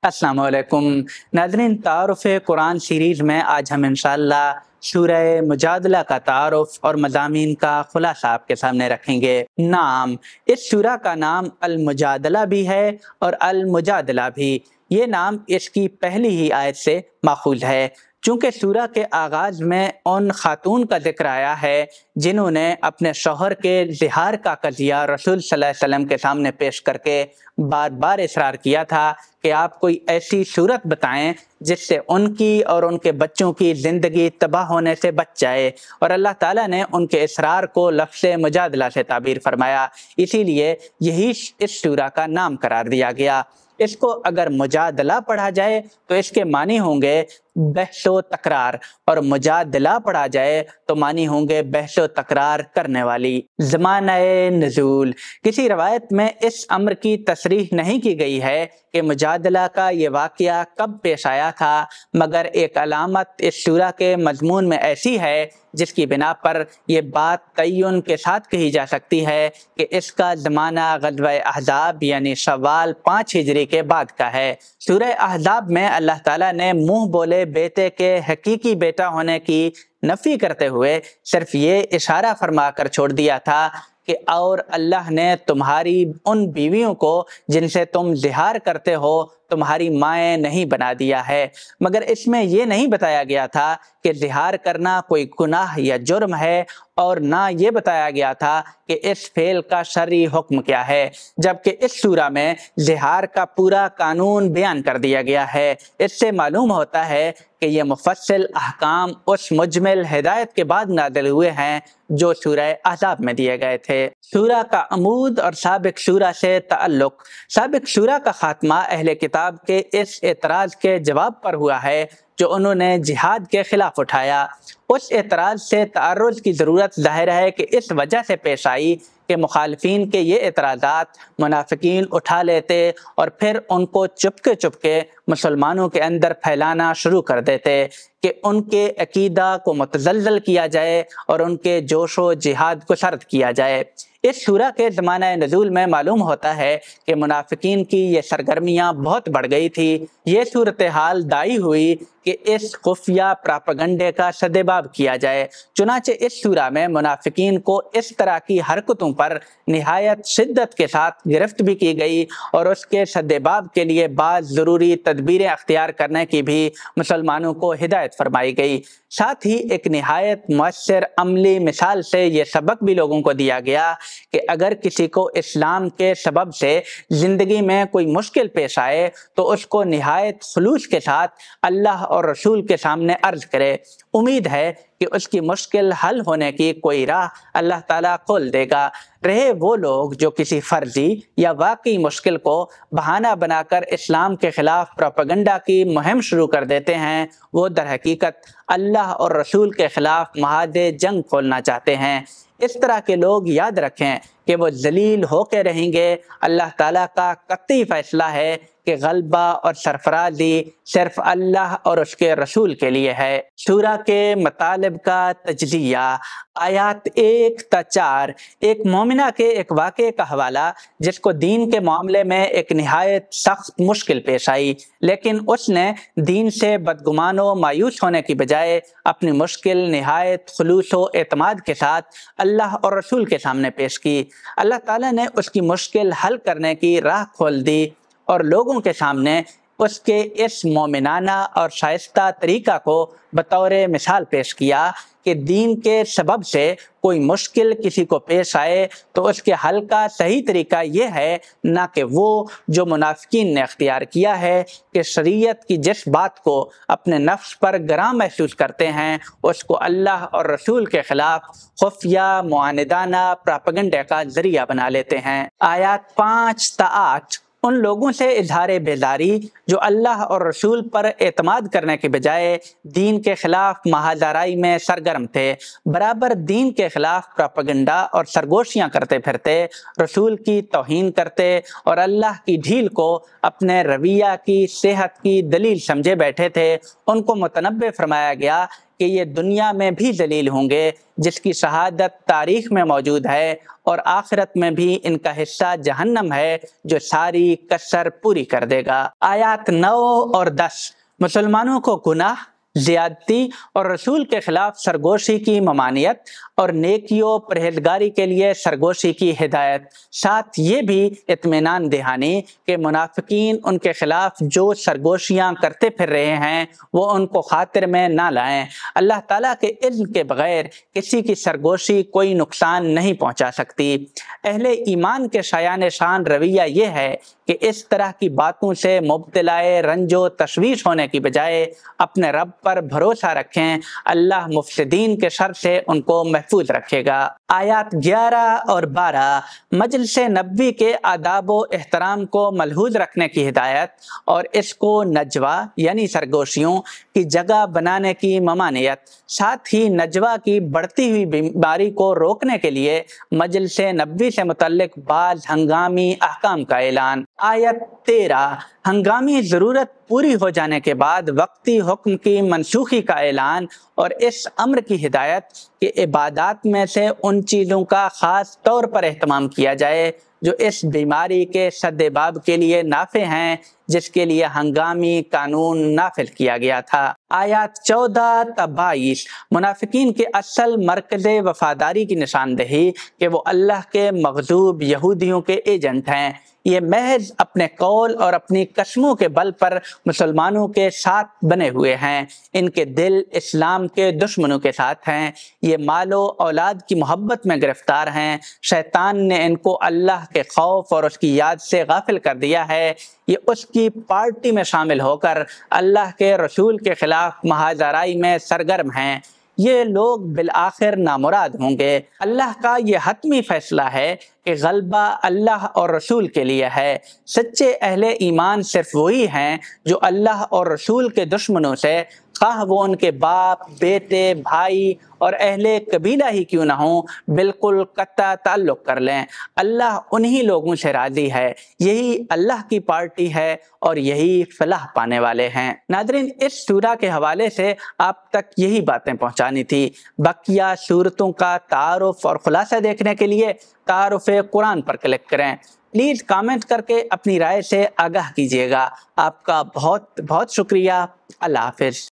السلام علیکم ناظرین، تعارف قرآن سیریز میں آج ہم انشاءاللہ سورہ مجادلہ کا تعارف اور مضامین کا خلاصہ آپ کے سامنے رکھیں گے۔ نام، اس سورہ کا نام المجادلہ بھی ہے اور المجادلہ بھی۔ یہ نام اس کی پہلی ہی آیت سے ماخوذ ہے، چونکہ سورہ کے آغاز میں ان خاتون کا ذکر آیا ہے جنہوں نے اپنے شوہر کے زہار کا قضیہ رسول صلی اللہ علیہ وسلم کے سامنے پیش کر کے بار بار اصرار کیا تھا کہ آپ کوئی ایسی صورت بتائیں جس سے ان کی اور ان کے بچوں کی زندگی تباہ ہونے سے بچ جائے، اور اللہ تعالیٰ نے ان کے اصرار کو لفظ مجادلہ سے تعبیر فرمایا، اسی لیے یہی اس سورہ کا نام قرار دیا گیا۔ اس کو اگر مجادلہ پڑھا جائے تو اس کے معنی ہوں گے بحث و تکرار، اور مجادلہ پڑھا جائے تو معنی ہوں گے بحث و تکرار کرنے والی۔ زمانہ نزول، کسی روایت میں اس امر کی تصریح نہیں کی گئی ہے کہ مجادلہ کا یہ واقعہ کب پیش آیا تھا، مگر ایک علامت اس سورہ کے مضمون میں ایسی ہے جس کی بنا پر یہ بات تعین کے ساتھ کہی جا سکتی ہے کہ اس کا زمانہ غزوہ احزاب یعنی شوال 5 ہجری کے بعد کا ہے۔ سورہ احزاب میں اللہ تعالیٰ نے منہ بولے بیٹے کے حقیقی بیٹا ہونے کی نفی کرتے ہوئے صرف یہ اشارہ فرما کر چھوڑ دیا تھا کہ اور اللہ نے تمہاری ان بیویوں کو جن سے تم زہار کرتے ہو تمہاری مائیں نہیں بنا دیا ہے، مگر اس میں یہ نہیں بتایا گیا تھا کہ زہار کرنا کوئی گناہ یا جرم ہے، اور نہ یہ بتایا گیا تھا کہ اس فعل کا شرعی حکم کیا ہے، جبکہ اس سورہ میں زہار کا پورا قانون بیان کر دیا گیا ہے۔ اس سے معلوم ہوتا ہے کہ یہ مفصل احکام اس مجمل ہدایت کے بعد نازل ہوئے ہیں جو سورہ احزاب میں دیے گئے تھے۔ سورہ کا عمود اور سابق سورہ سے تعلق، سابق سورہ کا خاتمہ اہل کتاب کے اس اعتراض کے جواب پر ہوا ہے جو انہوں نے جہاد کے خلاف اٹھایا۔ اس اعتراض سے تعرض کی ضرورت ظاہر ہے کہ اس وجہ سے پیش آئی کہ مخالفین کے یہ اعتراضات منافقین اٹھا لیتے اور پھر ان کو چپکے مسلمانوں کے اندر پھیلانا شروع کر دیتے کہ ان کے عقیدہ کو متزلزل کیا جائے اور ان کے جوش و جہاد کو سرد کیا جائے۔ اس سورہ کے زمانہ نزول میں معلوم ہوتا ہے کہ منافقین کی یہ سرگرمیاں بہت بڑھ گئی تھی۔ یہ صورتحال داعی ہوئی کہ اس خفیہ پراپگنڈے کا سدباب کیا جائے، چنانچہ اس سورہ میں منافقین کو اس طرح کی حرکتوں پر نہایت شدت کے ساتھ گرفت بھی کی گئی، اور اس کے سدباب کے لیے بعض ضروری تدبیریں اختیار کرنے کی بھی مسلمانوں کو ہدایت فرمائی گئی۔ ساتھ ہی ایک نہایت مؤثر عملی مثال سے یہ سبق بھی لوگوں کو دیا گیا کہ اگر کسی کو اسلام کے سبب سے زندگی میں کوئی مشکل پیش آئے تو اس کو نہایت خلوص کے ساتھ اللہ اور رسول کے سامنے عرض کرے، امید ہے کہ اس کی مشکل حل ہونے کی کوئی راہ اللہ تعالیٰ کھول دے گا۔ رہے وہ لوگ جو کسی فرضی یا واقعی مشکل کو بہانہ بنا کر اسلام کے خلاف پروپیگنڈا کی مہم شروع کر دیتے ہیں، وہ در حقیقت اللہ اور رسول کے خلاف محاذ جنگ کھولنا چاہتے ہیں۔ اس طرح کے لوگ یاد رکھیں کہ وہ ذلیل ہو کے رہیں گے۔ اللہ تعالیٰ کا قطعی فیصلہ ہے کہ غلبہ اور سرفرازی صرف اللہ اور اس کے رسول کے لیے ہے۔ سورہ کے مطالب کا تجزیہ، آیات 1 تا 4 ایک مومنہ کے ایک واقعے کا حوالہ جس کو دین کے معاملے میں ایک نہایت سخت مشکل پیش آئی، لیکن اس نے دین سے بدگمان و مایوس ہونے کی بجائے اپنی مشکل نہایت خلوص و اعتماد کے ساتھ اللہ اور رسول کے سامنے پیش کی۔ اللہ تعالیٰ نے اس کی مشکل حل کرنے کی راہ کھول دی اور لوگوں کے سامنے اس کے اس مومنانہ اور شائستہ طریقہ کو بطور مثال پیش کیا کہ دین کے سبب سے کوئی مشکل کسی کو پیش آئے تو اس کے حل کا صحیح طریقہ یہ ہے، نہ کہ وہ جو منافقین نے اختیار کیا ہے کہ شریعت کی جس بات کو اپنے نفس پر گراں محسوس کرتے ہیں اس کو اللہ اور رسول کے خلاف خفیہ معاندانہ پراپگنڈے کا ذریعہ بنا لیتے ہیں۔ آیات 5 تا 8 ان لوگوں سے اظہار بیزاری جو اللہ اور رسول پر اعتماد کرنے کے بجائے دین کے خلاف محاذ آرائی میں سرگرم تھے، برابر دین کے خلاف پروپیگنڈا اور سرگوشیاں کرتے پھرتے، رسول کی توہین کرتے اور اللہ کی ڈھیل کو اپنے رویہ کی صحت کی دلیل سمجھے بیٹھے تھے۔ ان کو متنبہ فرمایا گیا کہ یہ دنیا میں بھی ذلیل ہوں گے، جس کی شہادت تاریخ میں موجود ہے، اور آخرت میں بھی ان کا حصہ جہنم ہے جو ساری کسر پوری کر دے گا۔ آیات 9 اور 10 مسلمانوں کو گناہ، زیادتی اور رسول کے خلاف سرگوشی کی ممانعت اور نیکیوں پرہیزگاری کے لیے سرگوشی کی ہدایت، ساتھ یہ بھی اطمینان دہانی کہ منافقین ان کے خلاف جو سرگوشیاں کرتے پھر رہے ہیں وہ ان کو خاطر میں نہ لائیں۔ اللہ تعالیٰ کے اذن کے بغیر کسی کی سرگوشی کوئی نقصان نہیں پہنچا سکتی۔ اہل ایمان کے شایان شان رویہ یہ ہے کہ اس طرح کی باتوں سے مبتلا رنج و تشویش ہونے کی بجائے اپنے رب پر بھروسہ رکھیں، اللہ مفسدین کے شر سے ان کو محفوظ رکھے گا۔ آیات 11 اور 12 مجلس نبوی کے آداب و احترام کو ملحوظ رکھنے کی ہدایت اور اس کو نجوا یعنی سرگوشیوں کی جگہ بنانے کی ممانعت، ساتھ ہی نجوا کی بڑھتی ہوئی بیماری کو روکنے کے لیے مجلس نبوی سے متعلق بعض ہنگامی احکام کا اعلان۔ آیت 13 ہنگامی ضرورت پوری ہو جانے کے بعد وقتی حکم کی منسوخی کا اعلان اور اس امر کی ہدایت کہ عبادات میں سے ان چیزوں کا خاص طور پر اہتمام کیا جائے جو اس بیماری کے سد باب کے لیے نافع ہیں، جس کے لیے ہنگامی قانون نافذ کیا گیا تھا۔ آیات 14 تا 22 منافقین کے اصل مرکز وفاداری کی نشاندہی کہ وہ اللہ کے مغضوب یہودیوں کے ایجنٹ ہیں۔ یہ محض اپنے قول اور اپنی قسموں کے بل پر مسلمانوں کے ساتھ بنے ہوئے ہیں، ان کے دل اسلام کے دشمنوں کے ساتھ ہیں، یہ مال و اولاد کی محبت میں گرفتار ہیں، شیطان نے ان کو اللہ کے خوف اور اس کی یاد سے غافل کر دیا ہے، یہ اس کی پارٹی میں شامل ہو کر اللہ کے رسول کے خلاف محاذ آرائی میں سرگرم ہیں، یہ لوگ بالآخر نامراد ہوں گے۔ اللہ کا یہ حتمی فیصلہ ہے کہ غلبہ اللہ اور رسول کے لیے ہے۔ سچے اہل ایمان صرف وہی ہیں جو اللہ اور رسول کے دشمنوں سے، خواہ وہ ان کے باپ، بیٹے، بھائی اور اہل قبیلہ ہی کیوں نہ ہوں، بالکل قطع تعلق کر لیں۔ اللہ انہی لوگوں سے راضی ہے، یہی اللہ کی پارٹی ہے اور یہی فلاح پانے والے ہیں۔ ناظرین، اس سورہ کے حوالے سے آپ تک یہی باتیں پہنچانی تھی۔ بقیہ سورتوں کا تعارف اور خلاصہ دیکھنے کے لیے تعارف قرآن پر کلک کریں۔ پلیز کامنٹ کر کے اپنی رائے سے آگاہ کیجیے گا۔ آپ کا بہت بہت شکریہ۔ اللہ حافظ۔